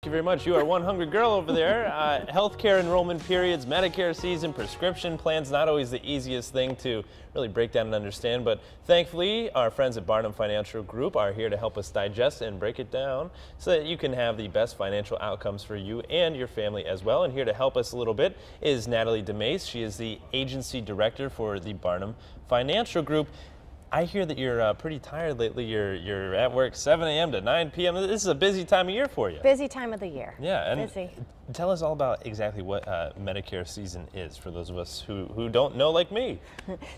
Thank you very much. You are one hungry girl over there. Healthcare enrollment periods, Medicare season, prescription plans, not always the easiest thing to really break down and understand, but thankfully our friends at Barnum Financial Group are here to help us digest and break it down so that you can have the best financial outcomes for you and your family as well. And here to help us a little bit is Natalie DeMeis. She is the agency director for the Barnum Financial Group. I hear that you're pretty tired lately. You're at work 7 a.m. to 9 p.m. This is a busy time of year for you. Busy time of the year. Yeah, and busy. Tell us all about exactly what Medicare season is for those of us who don't know, like me.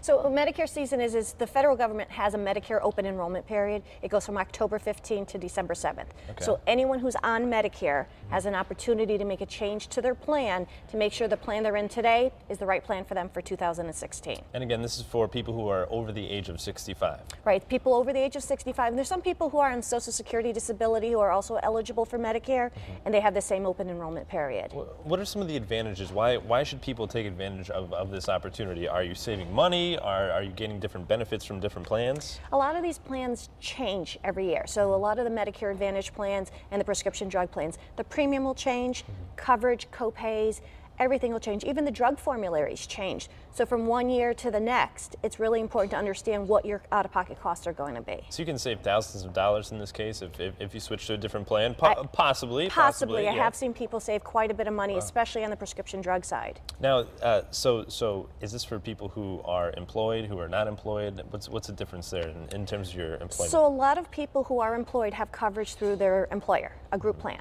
So Medicare season is the federal government has a Medicare open enrollment period. It goes from October 15th to December 7th. Okay. So anyone who's on Medicare has an opportunity to make a change to their plan to make sure the plan they're in today is the right plan for them for 2016. And again, this is for people who are over the age of 65. Right, people over the age of 65. And there's some people who are on Social Security disability who are also eligible for Medicare, and they have the same open enrollment period. What are some of the advantages? Why should people take advantage of this opportunity? Are you saving money? Are you getting different benefits from different plans? A lot of these plans change every year. So a lot of the Medicare Advantage plans and the prescription drug plans, the premium will change, coverage, co-pays, everything will change. Even the drug formularies change. So from one year to the next, it's really important to understand what your out-of-pocket costs are going to be. So you can save thousands of dollars in this case if you switch to a different plan, possibly. Possibly. I yeah. have seen people save quite a bit of money, especially on the prescription drug side. Now, so is this for people who are employed, who are not employed? What's the difference there in terms of your employment? So a lot of people who are employed have coverage through their employer, a group plan.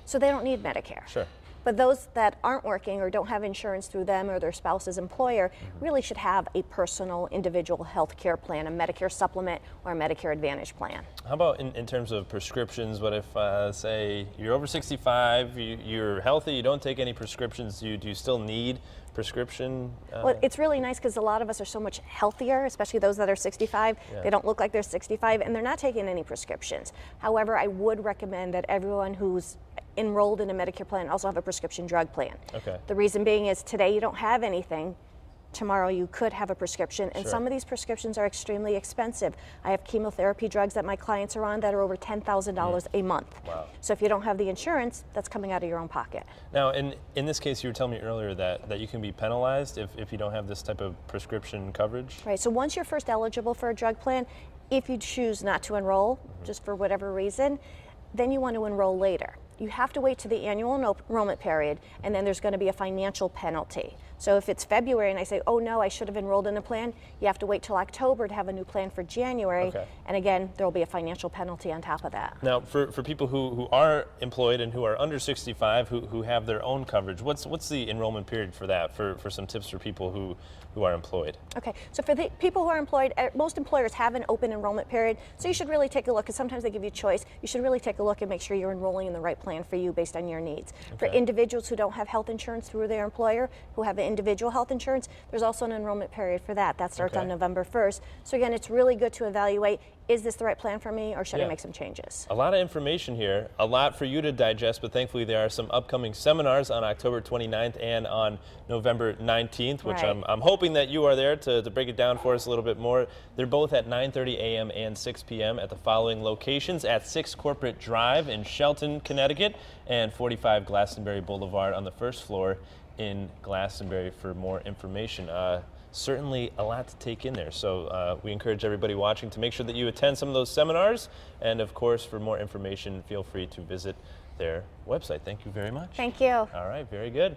So they don't need Medicare. Sure. But those that aren't working or don't have insurance through them or their spouse's employer really should have a personal individual health care plan, a Medicare supplement or a Medicare Advantage plan. How about in terms of prescriptions? What if, say, you're over 65, you're healthy, you don't take any prescriptions, do you still need prescription? Well, it's really nice because a lot of us are so much healthier, especially those that are 65. Yeah. They don't look like they're 65 and they're not taking any prescriptions. However, I would recommend that everyone who's enrolled in a Medicare plan also have a prescription drug plan. Okay. The reason being is today you don't have anything. Tomorrow you could have a prescription, and Sure. some of these prescriptions are extremely expensive. I have chemotherapy drugs that my clients are on that are over $10,000 a month. Wow. So if you don't have the insurance, that's coming out of your own pocket. Now, in this case, you were telling me earlier that you can be penalized if you don't have this type of prescription coverage? Right, so once you're first eligible for a drug plan, if you choose not to enroll, just for whatever reason, then you want to enroll later. You have to wait to the annual enrollment period, and then there's going to be a financial penalty. So if it's February and I say, oh no, I should have enrolled in a plan, you have to wait till October to have a new plan for January. Okay. And again, there will be a financial penalty on top of that. Now, for people who are employed and who are under 65, who have their own coverage, what's the enrollment period for that, for some tips for people who are employed? Okay, so for the people who are employed, most employers have an open enrollment period, so you should really take a look, because sometimes they give you choice. You should really take a look and make sure you're enrolling in the right plan for you based on your needs. Okay. For individuals who don't have health insurance through their employer, who have individual health insurance, there's also an enrollment period for that. That starts on November 1st. So again, it's really good to evaluate, is this the right plan for me, or should I make some changes? A lot of information here, a lot for you to digest, but thankfully there are some upcoming seminars on October 29th and on November 19th, which Right. I'm hoping that you are there to break it down for us a little bit more. They're both at 9:30 a.m. and 6 p.m. at the following locations: at 6 Corporate Drive in Shelton, Connecticut, and 45 Glastonbury Boulevard on the first floor in Glastonbury. For more information. Certainly a lot to take in there, so we encourage everybody watching to make sure that you attend some of those seminars, and of course for more information feel free to visit their website. Thank you very much. Thank you. All right, very good.